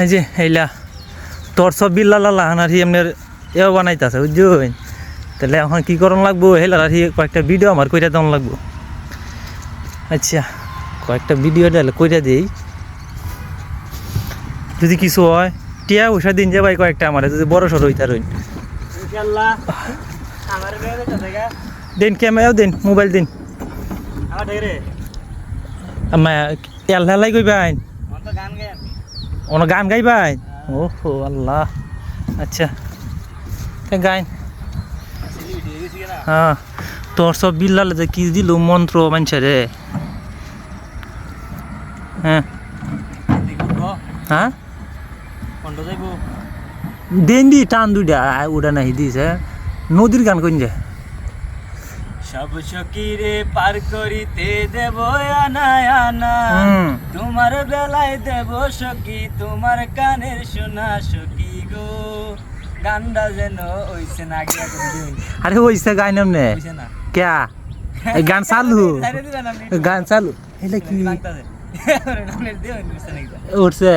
এই যে এইলা তোর সব বিল্লালা লাহানার হি আপনার এও বানাইতেছে বুঝছেন। তাহলে এখন কী করণ লাগবো হেলার হি কয়েকটা ভিডিও আমার কইরা দেওয়ান লাগবো। আচ্ছা কয়েকটা ভিডিও দিলে কইরা দিই, যদি কিছু হয় টিয়া পয়সা দিন যে ভাই কয়েকটা আমার যদি বড় সড়ো হইতা রইন দিন, ক্যামেরাও দিন, মোবাইল দিন। এলাই কইবাইন অন গান গাইবাইন। ও হো আল্লাহ, আচ্ছা গাইন। হ্যাঁ তোর সব বিল্লালে যে কি দিল মন্ত্র মানছে রে। হ্যাঁ হ্যাঁ দেন দি টান দুইটা উড়া নাহি দিস। নদীর গান কইন যে সব সখীরে পার করিতে দেব আনা আনা, তোমার বেলায় দেব সখী তোমার কানের শোনা সখী গো। গানটা যেন ওইছে না গিয়া আরে হইছে গাই নামনে ক্যা এই গান চালু, গান চালু এলে কি উঠছে।